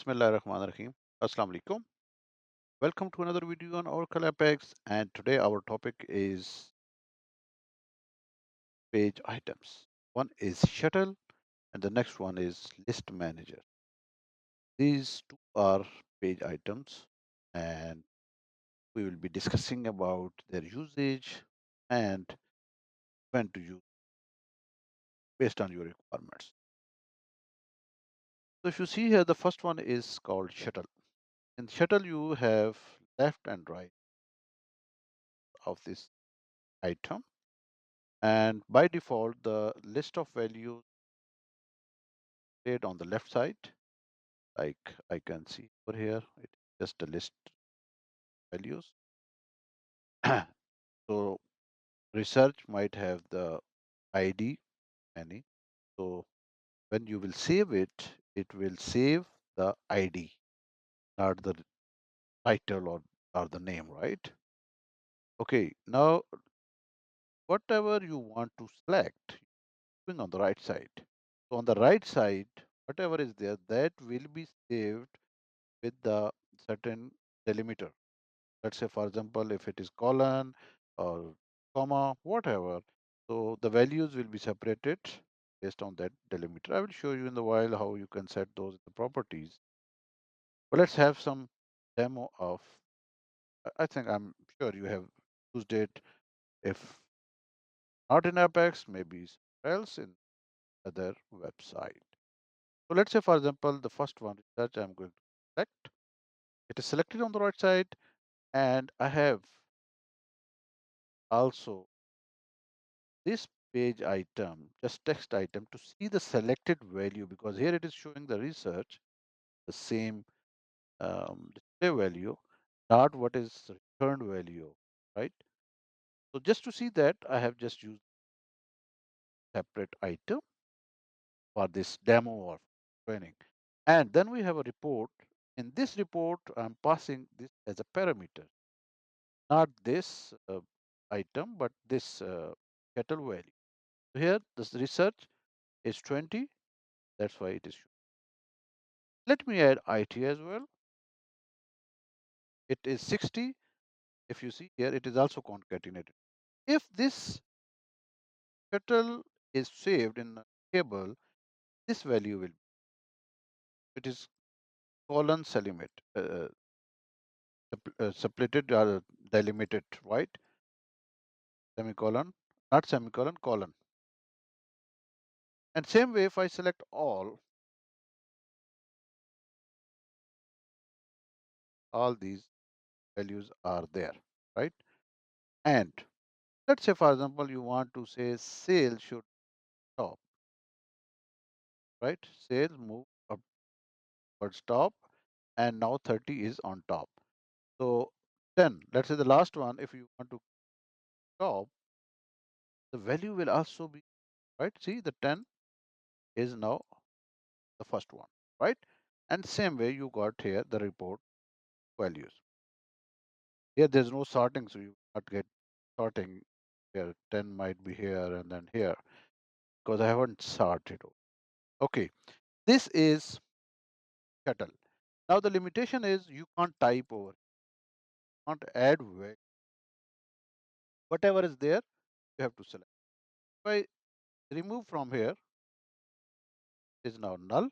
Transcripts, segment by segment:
Bismillahirrahmanirrahim. Assalamu alaikum. Welcome to another video on Oracle Apex, and today our topic is page items. One is shuttle and the next one is list manager. These two are page items and we will be discussing about their usage and when to use based on your requirements. So if you see here, the first one is called shuttle. In shuttle, you have left and right of this item. And by default, the list of values on the left side, like I can see over here, it's just a list values. So research might have the ID any. So when you will save it, it will save the ID, not the title or the name, right? Okay, now whatever you want to select, going on the right side. So on the right side, whatever is there, that will be saved with the certain delimiter. Let's say, for example, if it is colon or comma, whatever. So the values will be separated based on that delimiter. I will show you in the while how you can set those in the properties. But let's have some demo of, I think I'm sure you have used it. If not in Apex, maybe somewhere else in other website. So let's say, for example, the first one, research, I'm going to select. It is selected on the right side, and I have also this page item, just text item, to see the selected value, because here it is showing the research, the same display value, not what is returned value, right? So just to see that, I have just used separate item for this demo or training. And then we have a report. In this report, I'm passing this as a parameter, not this item, but this kettle value. So here, this research is 20. That's why it is shown. Let me add IT as well. It is 60. If you see here, it is also concatenated. If this shuttle is saved in a table, this value will, it is colon delimit, separated or delimited, right? Semicolon, not semicolon, colon. And same way, if I select all these values are there, right? And let's say, for example, you want to say sales should top, right? Sales move upwards top, and now 30 is on top. So 10, let's say the last one, if you want to top, the value will also be, right? See, the 10 is now the first one, right? And same way you got here the report values. Here there's no sorting, so you not get sorting here. 10 might be here and then here because I haven't sorted. Okay, this is shuttle. Now the limitation is you can't type over, can't add whatever is there, you have to select. If I remove from here, it is now null,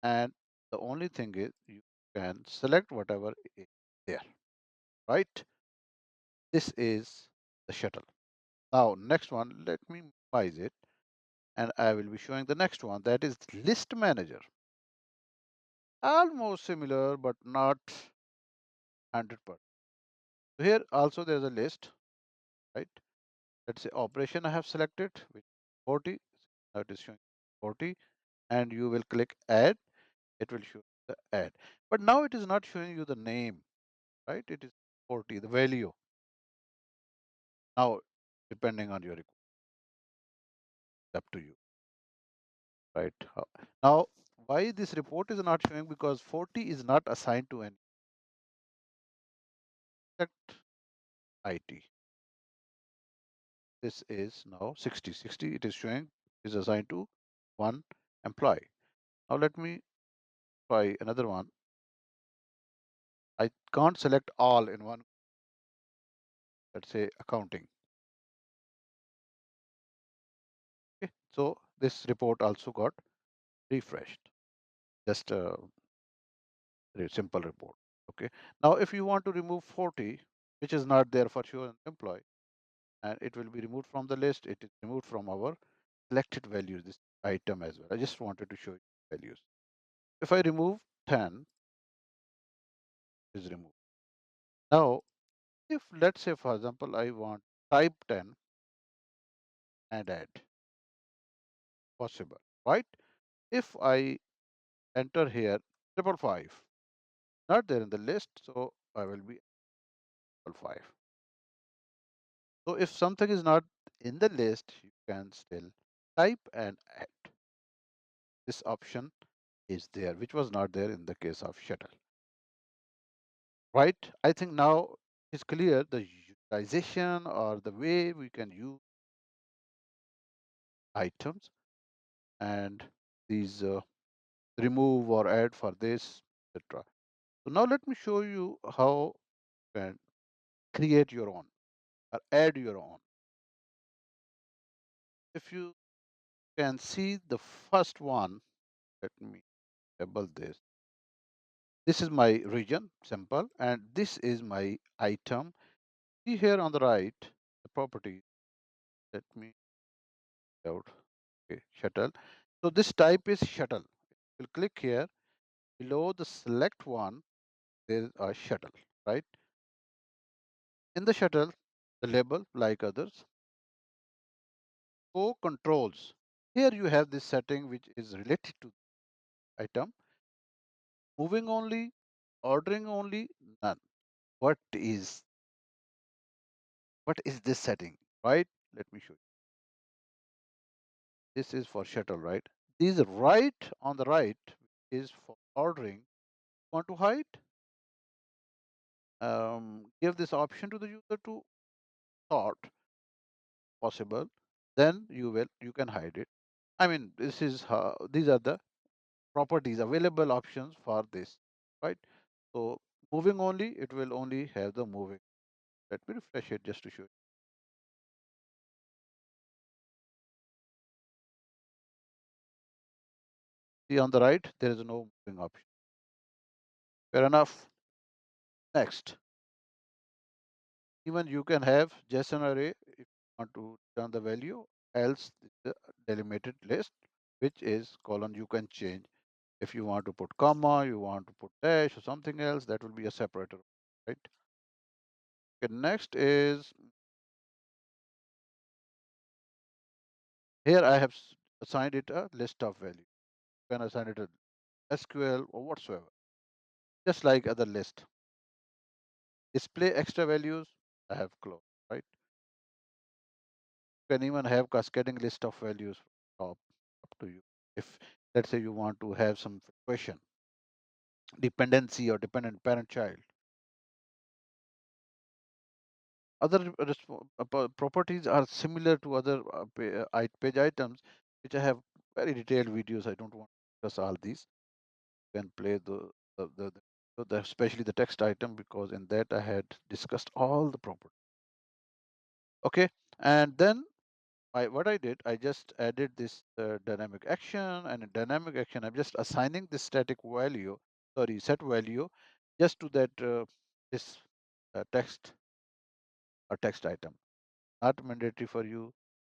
and the only thing is you can select whatever is there, right? This is the shuttle. Now next one, let me minimize it, and I will be showing the next one, that is list manager. Almost similar but not 100%. So here also there's a list, right? Let's say operation I have selected, which is 40. Now it is showing 40, and you will click add, it will show the add. But now it is not showing you the name, right? It is 40, the value. Now, depending on your request, up to you, right? Now, why this report is not showing? Because 40 is not assigned to any select IT. This is now 60. 60 it is showing is assigned to one employee. Now let me try another one. I can't select all in one. Let's say accounting. Okay. So this report also got refreshed. Just a very simple report. Okay. Now, if you want to remove 40, which is not there for sure employee, and it will be removed from the list. It is removed from our selected values, this item as well. I just wanted to show you values. If I remove 10, is removed. Now, if let's say, for example, I want type 10 and add, possible, right? If I enter here 555, not there in the list, so I will be 555. So if something is not in the list, you can still type and add. This option is there, which was not there in the case of shuttle. Right? I think now it's clear the utilization or the way we can use items and these remove or add for this, etc. So now let me show you how you can create your own or add your own. If you can see the first one, let me label this. This is my region, simple, and this is my item. See here on the right, the property. Let me out. Okay, shuttle. So this type is shuttle. We'll click here. Below the select one, there is a shuttle, right? In the shuttle, the label, like others, go controls. Here you have this setting which is related to item. Moving only, ordering only, none. What is this setting, right? Let me show you. This is for shuttle, right? This right on the right is for ordering. Want to hide? Give this option to the user to sort, possible. Then you can hide it. I mean, this is how these are the properties available options for this, right? So moving only, it will only have the moving. Let me refresh it just to show you. See on the right, there is no moving option. Fair enough. Next, even you can have JSON array if you want to return the value, else the delimited list, which is colon you can change. If you want to put comma, you want to put dash or something else, that will be a separator, right? Okay, next is here I have assigned it a list of value. You can assign it a SQL or whatsoever, just like other list. Display extra values, I have closed, right? You can even have cascading list of values top, up to you. If let's say you want to have some question, dependency or dependent parent child, other properties are similar to other page items, which I have very detailed videos. I don't want to discuss all these. You can play especially the text item, because in that I had discussed all the properties. Okay, and then what I did, I just added this dynamic action, and in dynamic action, I'm just assigning this static value, sorry, set value, just to that this text or text item. Not mandatory for you,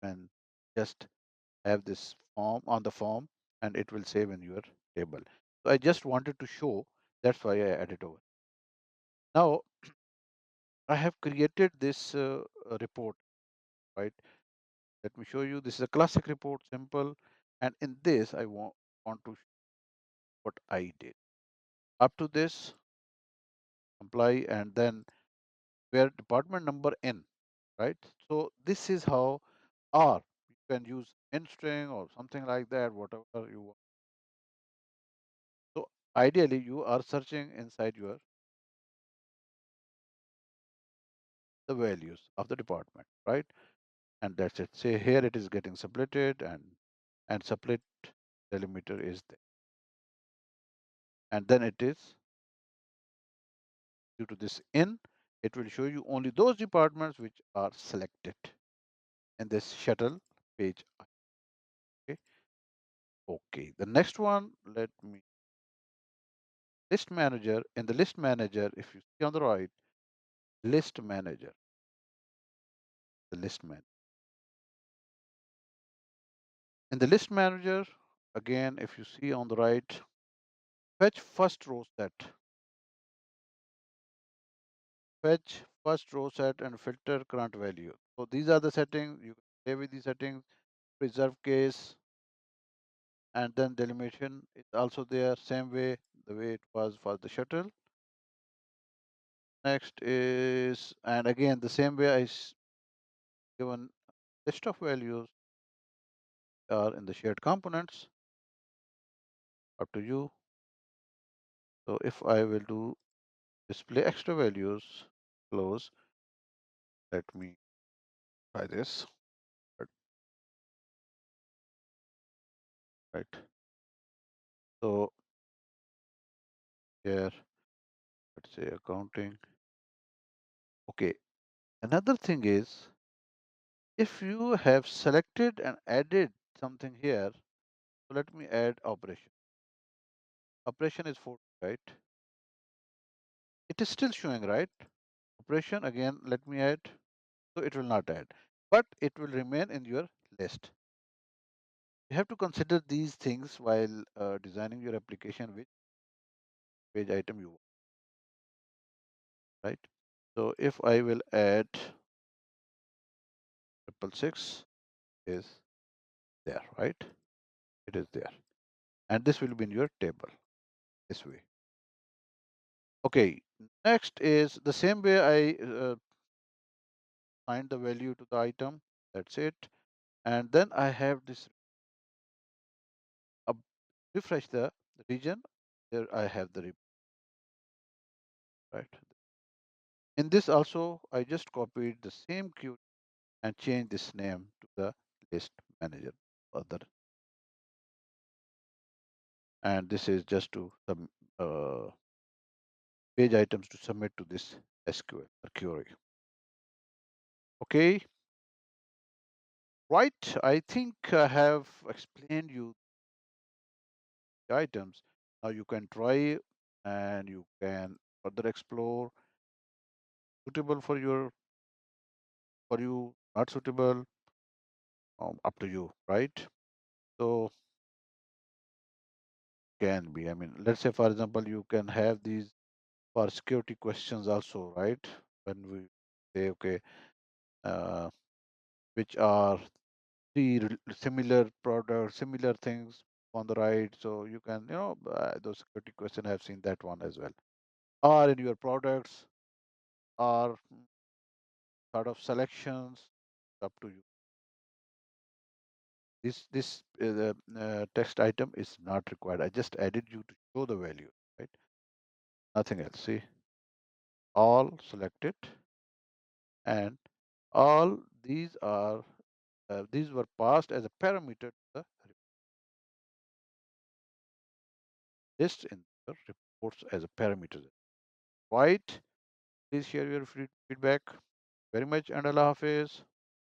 and just have this form on the form, and it will save in your table. So I just wanted to show, that's why I added over. Now I have created this report, right? Let me show you. This is a classic report, simple. And in this, I want to show what I did. Up to this, apply, and then where department number in, right? So this is how, or you can use in string or something like that, whatever you want. So ideally, you are searching inside your the values of the department, right? And that's it. Say here it is getting splitted, and split delimiter is there. and then it is due to this in, it will show you only those departments which are selected in this shuttle page. Okay. Okay. The next one, let me list manager. In the list manager, if you see on the right, list manager, the list man. In the list manager, again, if you see on the right, fetch first row set, fetch first row set and filter current value. So these are the settings. You can play with these settings, preserve case, and then delimitation is also there, same way, the way it was for the shuttle. Next is, and again, the same way given list of values are in the shared components, up to you. So if I will do display extra values, close, let me try this, right? So here, let's say accounting. Okay, another thing is, if you have selected and added something here, so let me add operation. Operation is 40, right? It is still showing, right? Operation again, let me add. So it will not add, but it will remain in your list. You have to consider these things while designing your application, which page item you want, right? So if I will add 666 is there, right? It is there. And this will be in your table this way. Okay, next is the same way I find the value to the item. That's it. And then I have this refresh the region. There I have the right. In this also, I just copied the same queue and changed this name to the list manager other. And this is just to some page items to submit to this SQL or query. Okay, right. I think I have explained you the items. Now you can try and you can further explore suitable for you, not suitable, up to you, right? So can be. I mean, let's say for example, you can have these for security questions also, right? When we say, okay, uh, which are similar products, similar things on the right. So you can, those security question, I've seen that one as well. Or in your products, or sort of selections, up to you. This text item is not required. I just added you to show the value, right? Nothing else. See, all selected, and all these were passed as a parameter to the list in the reports as a parameter. Right? Please share your feedback very much, and Allah Hafiz.